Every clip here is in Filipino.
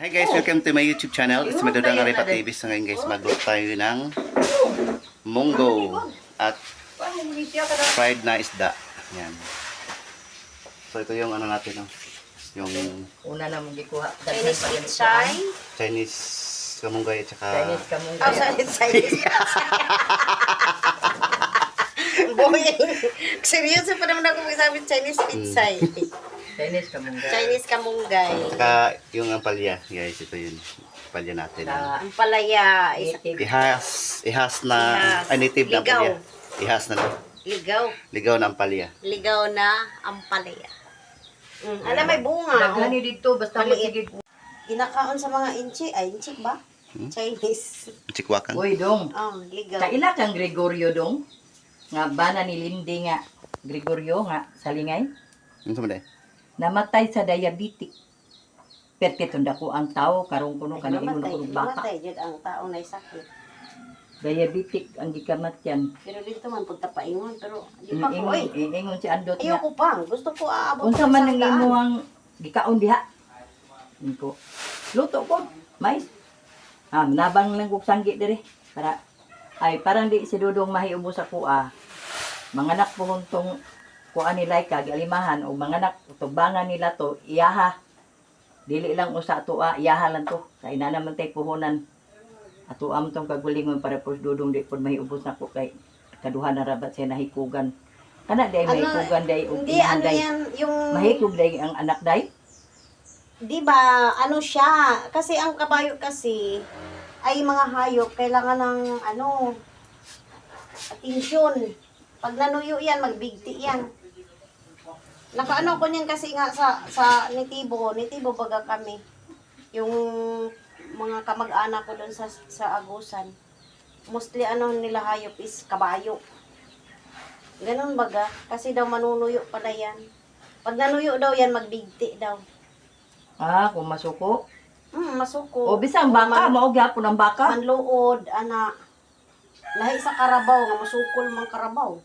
Hi guys, welcome to my YouTube channel. It's Madodang Arepa TV. So ngayon guys, magluto tayo ng munggo at fried na isda. Yan. So ito yung ano natin, no? Yung Una na mong gikuha. Chinese pitsay. Chinese kamunggay at saka Chinese kamunggay. Oh, Chinese. Boy, seryoso pa naman ako magsabi Chinese pitsay. Chinese kamunggay. Chinese kamunggay. saka yung ampalya. Guys, ito yun. Ampalya natin. Sa Ang palaya, native. Ihas na native na Ligaw. ampalya. Ihas na ligaw. ligaw na ampalya. Ligaw na ang palaya. Alam, may bunga. Daghani dito, basta Maliit. masigig. Ginakaon sa mga inchi. Ay, inchi ba? Chinese. Chikwakan. Uy, dong. Oh, ligaw. Kaila kang Gregorio, dong. Nga bana ni Lindy nga. Gregorio nga, salingay. Ano sa mga Namatay sa diabetic. Perti tunda ko ang tao, karong kuno Ay, kaniingon mamatay. ko baka. Mamatay, jud ang tao na sakit. Diabetic ang gikamatyan. Pero dito man, pagtapaingon. Pero, di pa ko, oy. Ingon si Andot nga. Ayoko pa. Gusto ko aabot. Unsa man ang isang daan. imuhang gikaon diha? Ko. Luto ko, mais. Nabang lang kog sanggi dire para parang di si Dudong mahiubo sa kuha. Manganak po huntong kuha ni Laika alimahan o manganak tubangan nila to iyaha. Dili lang usa tuwa, iyaha lang to. Sa ina naman tay puhunan. Ato am tong kagulingon para po Dudong di pud mahiubos na ko kay kaduha na rabat siya nahikugan. Kana day mahikugan day ug Hindi, ano day. yan, yung... Mahikog day ang anak day. Di ba, ano siya, kasi ang kabayo kasi, ay mga hayop, kailangan ng, atensyon. Pag nanuyo yan, magbigti yan. Nakaano ko niyan kasi nga sa Nitibo baga kami. Yung mga kamag-anak ko doon sa Agusan. Mostly nila hayop is kabayo. Ganun baga, kasi daw manunuyo pala yan. Pag nanuyo daw yan, magbigti daw. Kung masuko. Masuko. O bisang baka, mao gyapon ang baka. Manluod, lahi sa karabaw, nga masukol mang karabaw.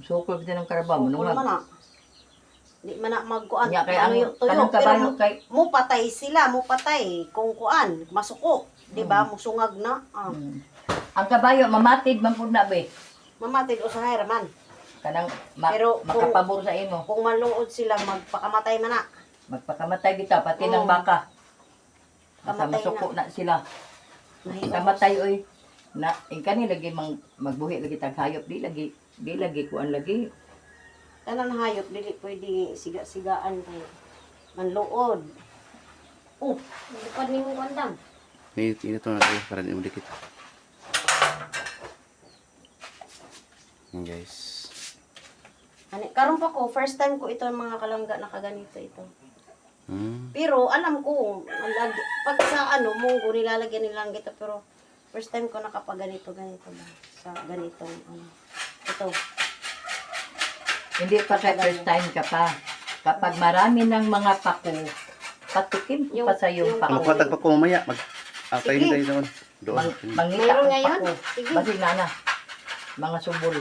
Sukol din ang karabaw mo Sukol nung man na. Di man na magkuan. Nya, kay ang tuyo. kanang Pero kabayo kay- mupatay sila, mupatay. Kung kuan, masuko. Di ba? Musungag na. Ang kabayo mamatid man pud na be. Mamatid o sa man. Kanang Pero makapabor sa imo. Kung maluod sila, magpakamatay man na. Magpakamatay kita pati ng baka. Basta Kamatay masuko na sila. Kamatay oy. Na kani lagi magbuhi lagi tag hayop di lagi kuan lagi. Tanan hayop, dili pwede siga-sigaan kay manluod. Lipad ni mo kandang. Ini to na tayo para di mo dikit. Yan guys. Karon pa ko, first time ko ito mga kalangga na kaganito ito. Hmm. Pero alam ko, pag sa munggo nilalagyan nilang gito, pero first time ko nakapaganito ba sa ganitong ito. Hindi pa kay first time ka pa. Kapag marami ng mga pako, patikim ko pa sa yung yung pako. Magpatag pa ko mamaya. Tayo Sige. tayo doon. Doon. Mangita Mayroon ang ngayon? pako. Sige. Basi na. Mga subol.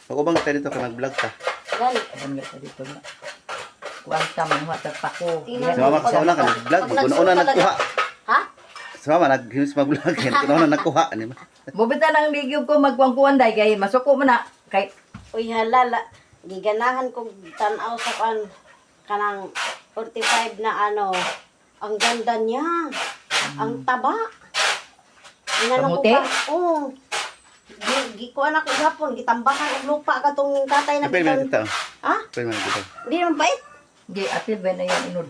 Ako bang tayo dito ka mag-vlog ta? Gani. Ayan nga sa dito nga. Kuwanta mga tagpako. Tingnan Si mama sa una ka nag-vlog. Pag Una nagsuot nagkuha. Ha? Si mama nag-himis mag-vlog. Una nagkuha. Ano ba? Bubita ng ligyo ko magkuang-kuan day kay masuko man na kay Uy, halala. Giganahan ko tanaw sa kanang 45 na ang ganda niya. Ang taba. Inano ko Kamuti? pa. Oo. Gikuan ako gapon, gitambakan og lupa katong tatay na Pwede man bitan. dito. Ha? Pwede man dito. Di naman bait. di atil ba na yung inod.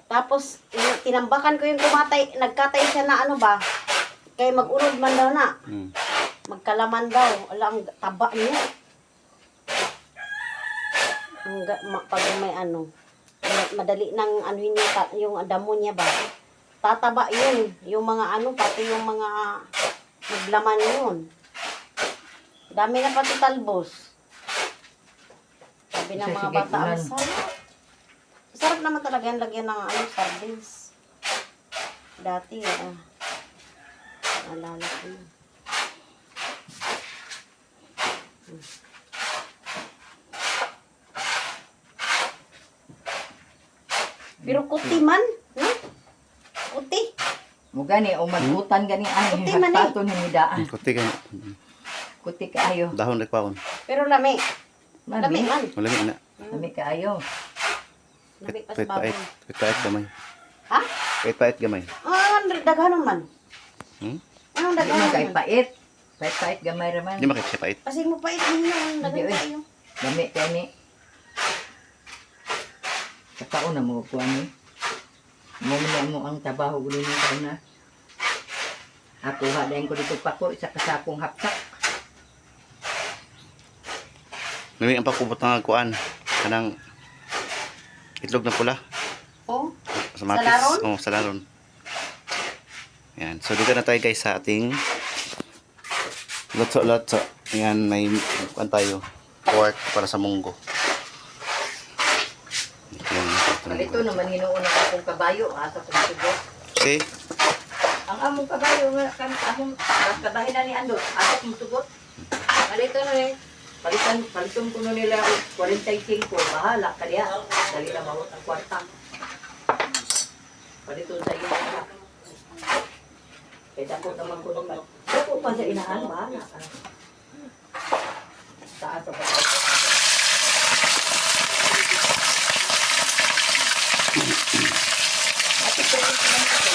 Tapos tinambakan ko yung nagkatay siya na kay mag-unod man daw na. Hmm. Magkalaman daw. Ala, ang taba niya. Pag may madali ng yung damo niya ba. Tataba yun. Yung mga pati yung mga naglaman yun. Dami na pati talbos. Sabi ng mga Sige, bata, ang ulan. sarap. Sarap naman talaga yan, lagyan ng sardines. Dati, naalala ko yun. Pero kuti man, no? Kuti. Mo gani o magutan gani ay Kuti man eh. pato ni midaan. Kuti ka. Kuti kaayo. Dahon nagpaon. Pero lami. Lami Lami. man. Wala na. Lami kaayo. Lami pa sa Pait-pait. baboy. Pait-pait gamay. Ha? Pait-pait gamay. Ah, daghanon man. Hmm? Anong Di man kay daghanon man? pait. Pait gamay ra man. Di makita siya pait. Kasi mo pait ninyo, ang Hindi, daghan eh. kayo. Lami kay ni. Katao na mo kuan ni. Mo mo ang trabaho gulo ni na. Ako hadayon ko dito pako sa kasakong hapsak. May ang pakubot ng kuan. Kanang itlog na pula. Oh, Sa matis. laron? Oh, sa laron. Yan. So dito na tayo guys sa ating lotso. Yan, may kuan tayo. Pork para sa munggo. Yan. Palito naman hinuon ako kung kabayo asa kung tubo. Okay. Ang among kabayo nga kan among kabahin na ni Andot asa kung tubo. Palito na eh. Paliton ko na nila og 45, bahala ka diha. Dali na mawot ang kwarta. Paliton sa iyo. Kaya dako naman ko naman. Dako pa sa inahan, bahala ka. Taas sa bata. Ate ko rin naman ito.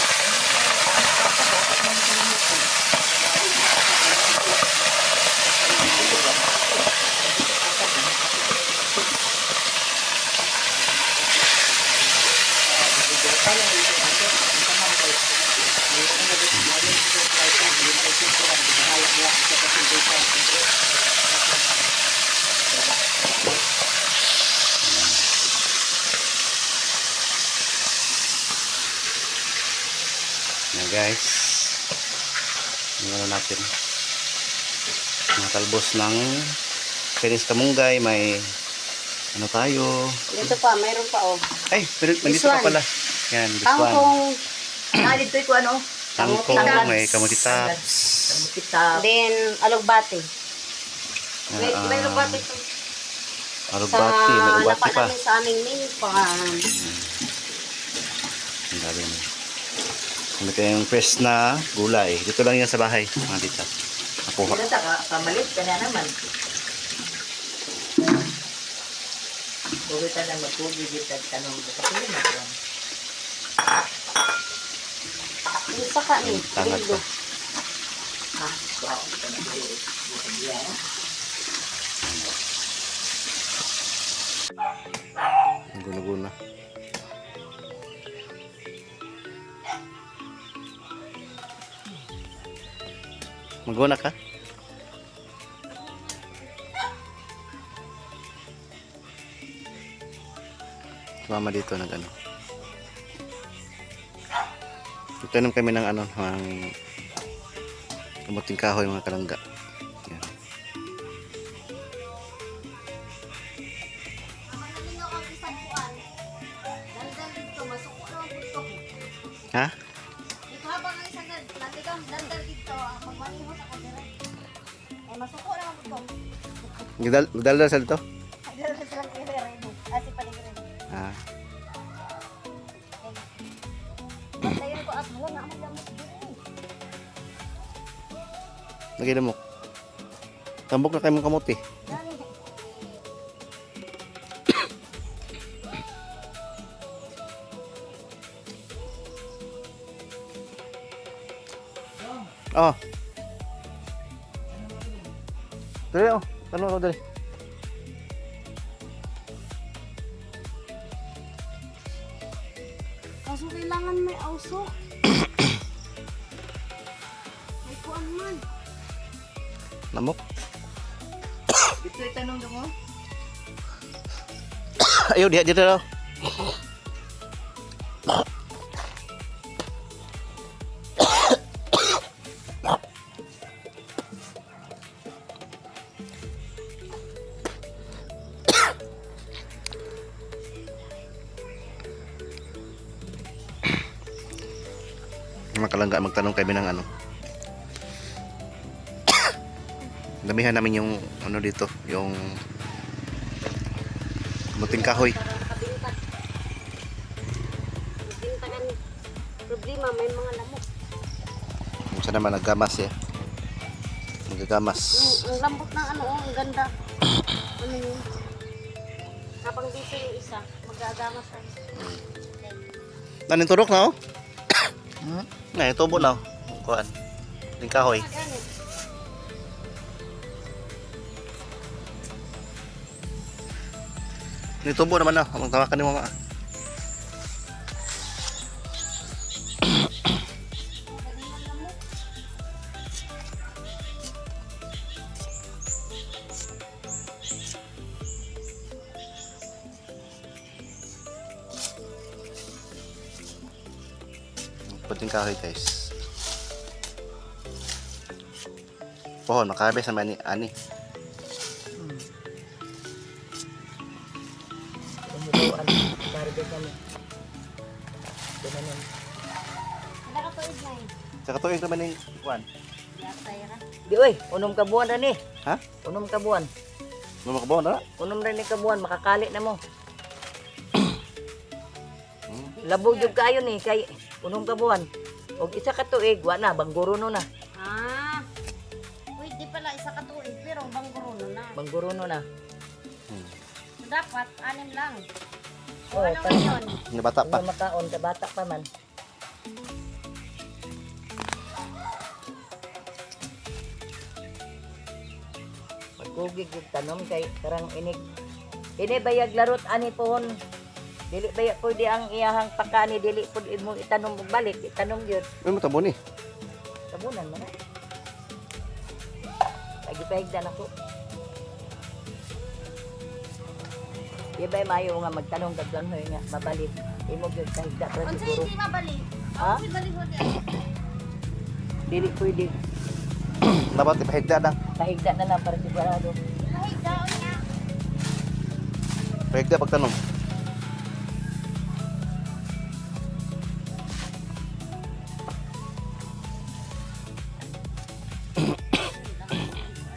Yan guys. Ano natin. Mga talbos ng Chinese kamunggay. May ano tayo. dito pa, mayroon pa oh. Ay, pero nandito pa one. pala. Yan, this one. Kangkong, Dito ko ano? Tangkong, Tanggap. may kamutitap. Kamutitap. then alugbati. Wait, Ah, may alugbati to. Alugbati, may ugbati napa pa. namin sa aming mini pa. Ang dami na. Ano kayong fresh na gulay. Dito lang yan sa bahay. Mga tita. Nakuha. Dito ka, pamalit ka na naman. Huwag na magpugi dito at tanong. Kasi yun ako. Yung saka ni, Tangat bildo. pa. Ah, wow. Yeah. Guna-guna. Maguna ka? Mama dito nag ano. Itanim kami ng ano, ng kamuting kahoy, mga kalangga. Yan. Ha? Ito habang ang isang natikang dandal dito, magmanihos ako dire. Eh, masuko naman ito. Nagdala sa dito? Dala na silang i-ready. Asi paligrin. Ah. Dayon ko at wala na amang lamok dire. Lagay mo. Tambok na kayo mong kamote. Dali. Oh. Dali oh. Tanong ako dali. Kaso kailangan may auso. May kuan man. Lamok. Dito itanong mo. Ayaw, diha dito daw. Makalangga magtanong kami ng ano. Damihan namin yung ano dito, yung muting kahoy. problema, may mga lamok. Yung siya naman naggamas eh. Nagagamas. Ang lambot ng ano, oh, ang ganda. Ano yun? Habang dito yung isa, magagamas siya. Nanin turok na oh. Hmm? Ngayon, tubo na oh. Kuhaan. Yung kahoy. Ganit. Nitubo naman na. Magtawakan ni mama. Puting kahoy guys. Pohon, makabes naman ni ani. Umutuan. Barbie kami. Ganun. Nakatuid na eh. Sa katuig naman ni Juan. Yatay ra. Di oy, unom ka buwan na ni. Ha? Unom ka buwan. Lumakabaw na. Unom rin ni ka buwan, makakali na mo. Labog jud kayo ni kay unom ka buwan. Og isa ka tuig, wa na bangguruno na. Ah. Pwede pala isa katuig, pero bangguruno na. Bangguruno na. So, dapat, 6 lang. O Oh, ano yun? Nga bata pa. Hindi makaon ka bata pa man. Magkugig yung tanom kay karang inig. Ini bayag larot ani pohon. Dili bayag pwede ang iyahang pakani dili pud mo itanom og balik, itanom gyud. May matabo ni. Tabunan man. Lagi pahigdan ako. Di ba mayo nga magtanong kag lan hoy nga mabalik. Imo gyud kahigda ra Unsa siguro. hindi mabali? Ha? Ako balik mo diyan. Dili pwede. Dapat ipahigda na. Kahigda na lang para sigurado. Ay, daon niya. Pahigda pagtanong.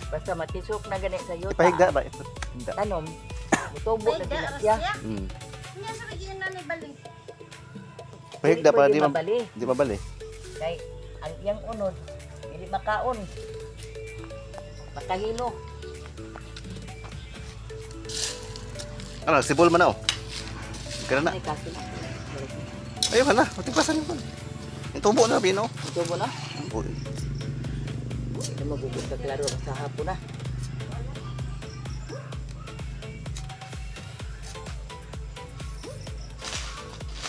Basta matisok na gani sa yuta. Ipahigda ba? Ipahigda. Tanom. Mutubo na Ay, sila da, siya. siya. Hmm. Niya sa bigyan na ni balik. Pahigda para di mabali. di mabali. Kay ang iyang unod, hindi makaon. Makahilo. Ano, sibol man na oh. Kana na. Ay, kasi na. Ayun ka na. Matipasan mo. Yung tubo na, Bino. Mutubo na. Uy. Hindi magugot ka klaro sa hapon na.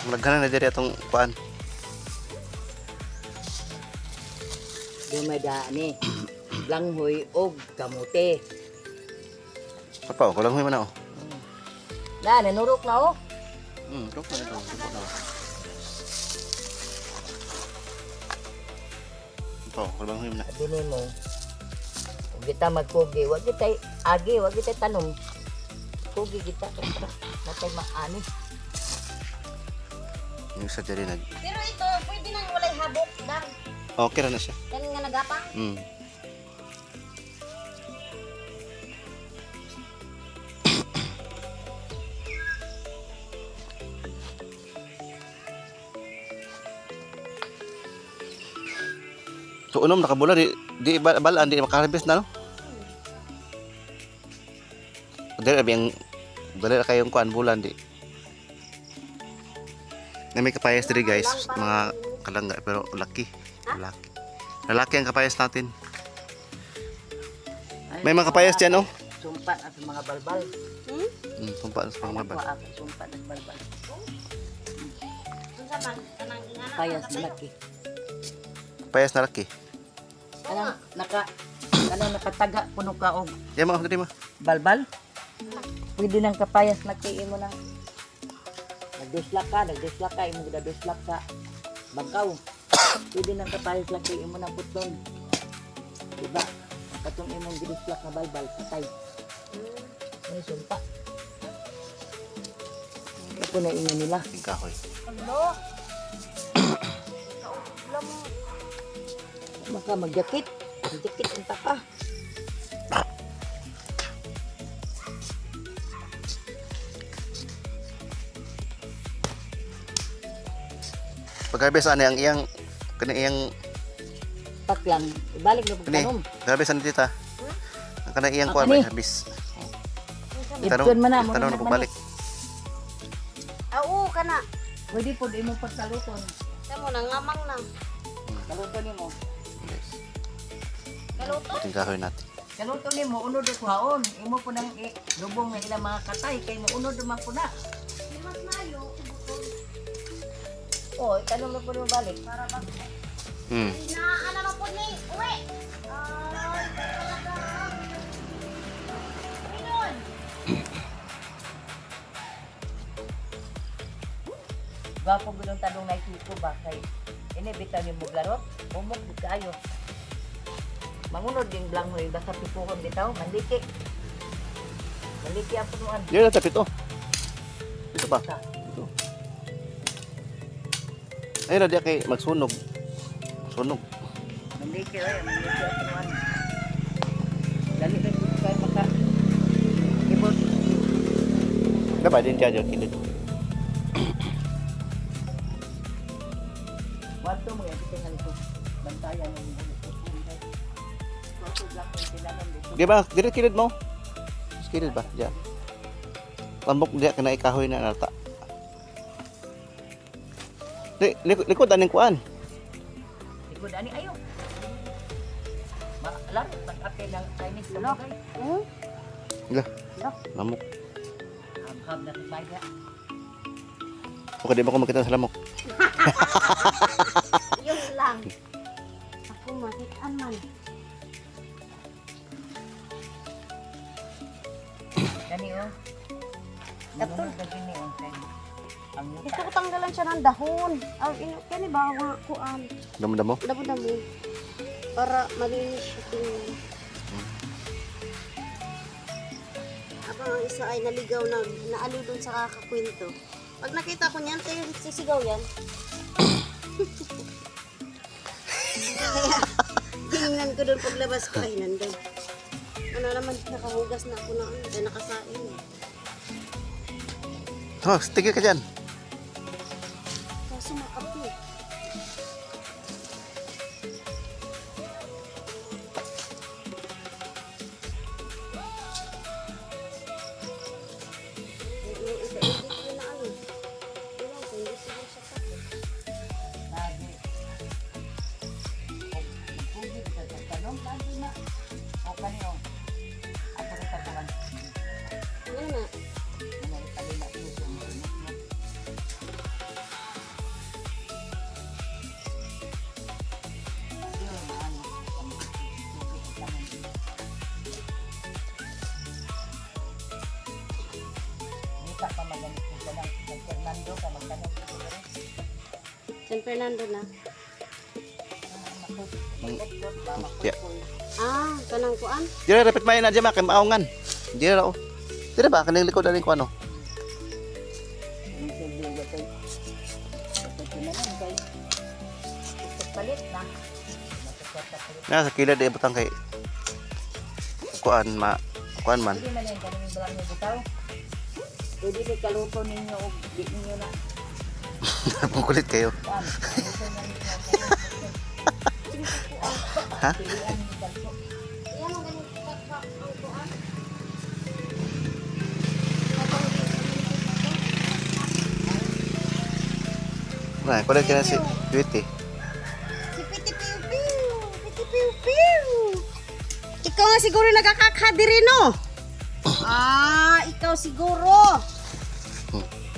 Malaghan na diri atong kuan. Dumadani. Langhoy og kamote. Papaw, kulang mo na oh. Na, nanurok na oh. Rok na ito. Tubo na. Papaw, kulang mo na. Dili mo. Kung kita magkugi, wag kita agi, wag kita tanom. Kugi kita para natay maani. Yung sa diri nag. Pero ito, pwede nang walay habok. Dang. Okay ra na siya. Yan nga nagapang. So unom nakabula di balaan di makaharvest na no. Dali abi ang dali ra kayong kuan bulan di. Na may kapayas diri guys, mga kalangga pero laki. Laki. Lalaki ang kapayas natin. May mga kapayas diyan oh. Sumpat at mga balbal. Tumpa sa mga bal. Ako sumpat at balbal. Unsa man kanang ingana. Payas malaki. Kapayas na laki. Kanang nakataga puno ka og Yan mga diri mo. balbal. Pwede nang kapayas laki imo nang nagdislak ka imo gidadislak sa bangkaw. Pwede nang kapayas laki imo nang putlon. Diba? Katong imong gidislak na balbal patay. Ay sumpa. Ito na inyo nila. Yung kahoy. Hello. Kaupla mo. Maka magjakit. Magjakit ang taka. Pag-harvest ani ang iyang kani iyang Paklan, ibalik na kani. pagtanom. Harvest ani tita. Ang kana iyang Ah, kuan kani. may harvest. Ibton man na mo Tanong na pagbalik. Oo, kana. Pwede po di mo pagsaluton. Tamo na ngamang na. Saluton nimo. Yes. Kaluto. Ating kahoy natin. Saluton nimo unod ug haon. Imo po nang lubong nga ilang mga katay kay mo unod man po na. Limas mayo. Oh, tanong na po mo balik. Para ba? Hmm. Na ano na po ni? Uwi. Ay, talaga. Pinon. Gwapo gulong tanong na isuko ba kay ini bitaw ni muglarot, umok gud kayo. Mangunod din blang hoy basta pipuhon bitaw, mandiki. Mandiki ang punuan. Dili na tapit oh. Ito ba? Basta. Ito. Ay ra di kay magsunog. Sunog. Mandiki oy, mandiki ang punuan. Dali kay kay maka ibot. Dapat din siya kilid. Wato mo yan tinggal ko. Bantayan mo mo. Wato black ang tinanan dito. Di ba? Dire kilid mo. Kilid ba? Diyan. Tambok dia kena ikahoy na nata. Likod aning kuan. Likod ani ayo. Laro pag-apil ng Chinese sa bagay. Ila. Lamok. Hab na kaya. Okay, di ba ko makita sa lamok? Yun lang. Ako makitaan man. Gani oh. Katol ka gini oh. Ang Ito ko tanggalan siya ng dahon. Kani ba nga kuan? Damo-damo. Damo-damo. Para malinis siya tingin. Habang ang isa ay naligaw na naaliw dun sa kakakwento. Pag nakita ko niyan, tayo sisigaw yan. Kaya, tingnan ko doon paglabas ko, ay nandun. Ano naman, nakahugas na ako na, ay nakasain. Oh, tigil ka dyan. Kaso makapi. lagi. Kugi ka sa tanong lagi na. O kani oh. Ako rin tatawan. Ano na? May palila ko sa mga. Dita pa magamit ko sa ng Fernando ka magtanong ko rin. San Fernando na? Ya. Ah, kanang kuan? Dire repet may na dyan kay maungan. Dire ra oh. Dire ba kaning likod aning kuano? Palit na. Na sa kilid ay butang kay kuan man. Hindi man yung kanang balang yung butaw. Pwede may kaluto ninyo o di ninyo na. Ang kulit kayo. Kuan. Kaluto na ninyo. Ha? Pilihan yung dalso. Iyan ang ganun ang kuan. Na, kulit ka na si Beauty. Si Piti Piu Piu! Piti Piu Piu! Ikaw nga siguro nagkakakadiri, no? Ah, ikaw siguro.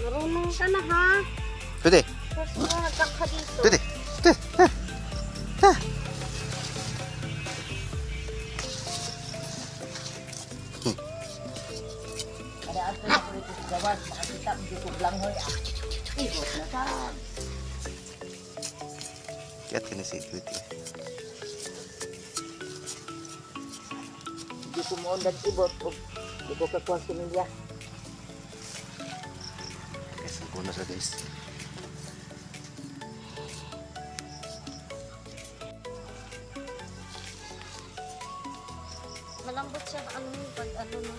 Marunong ka na, ha? Beauty. Tapos mo nagkakadito. Beauty. Kada ato na ko dito sa gawas, makakita mo dito langhoy. Ibot na sa. Kiyat ka na si Beauty. Di ko mo undag ibot o di ko kakuha sa milya. Guys, ang kuno sa guys. Malambot siya ano yung pag ano no.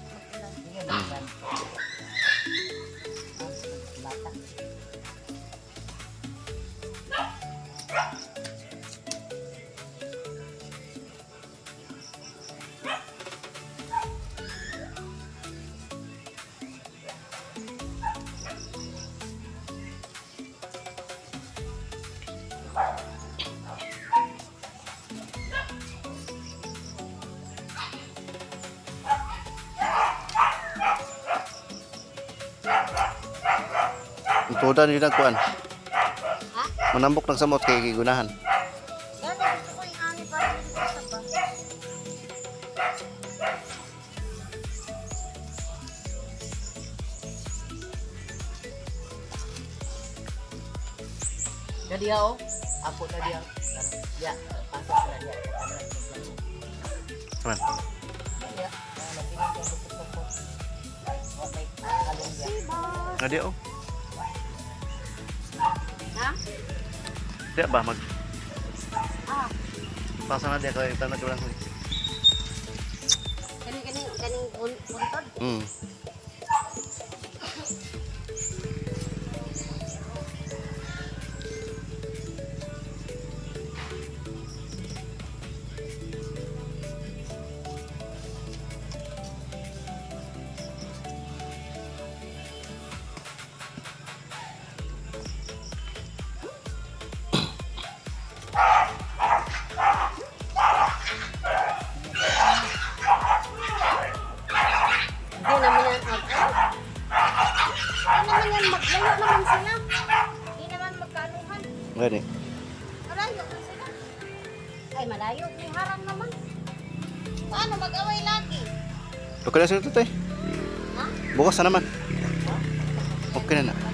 Magulan. Sige na yan. Lata. Tuda ni nagkuan. Ha? Manambok ng samot kay gigunahan. Gani, gusto ko yung ani para dito sa ba. Jadi oh, ako na diya. Ya, pasok na diya. Kaman. Ya, nagpinit ko sa ko. Okay, along diya. Adi oh. Ha? Di ba mag Ah, pasa na di kay tanag lang. kaning buntod. Mm. Hindi naman yan Hindi naman yan maglayo naman sila. Hindi naman magkaanuhan. Gani. Malayo na sila. Ay, malayo. May harang naman. Paano mag-away lagi? Okay na sila tay. Ha? Bukas na naman. Okay na na.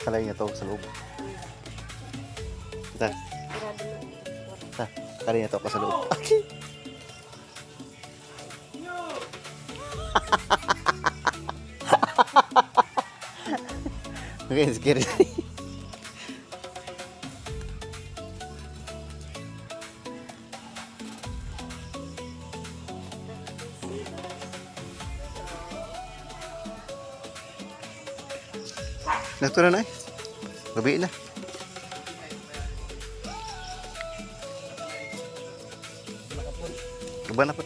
Akala niya to sa loob. Ta, Grado na. ta. Akala niya to sa loob. Okay, scary. Nagtura na eh. Gabi na. Gabi na po.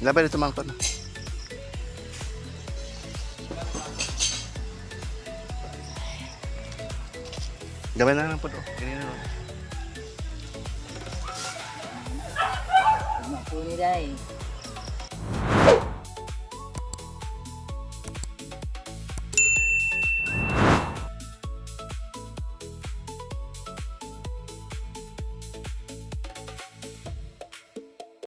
Laban ito mangkot na. Gabi na lang po to. Ganyan na lang. Nagpuni dai.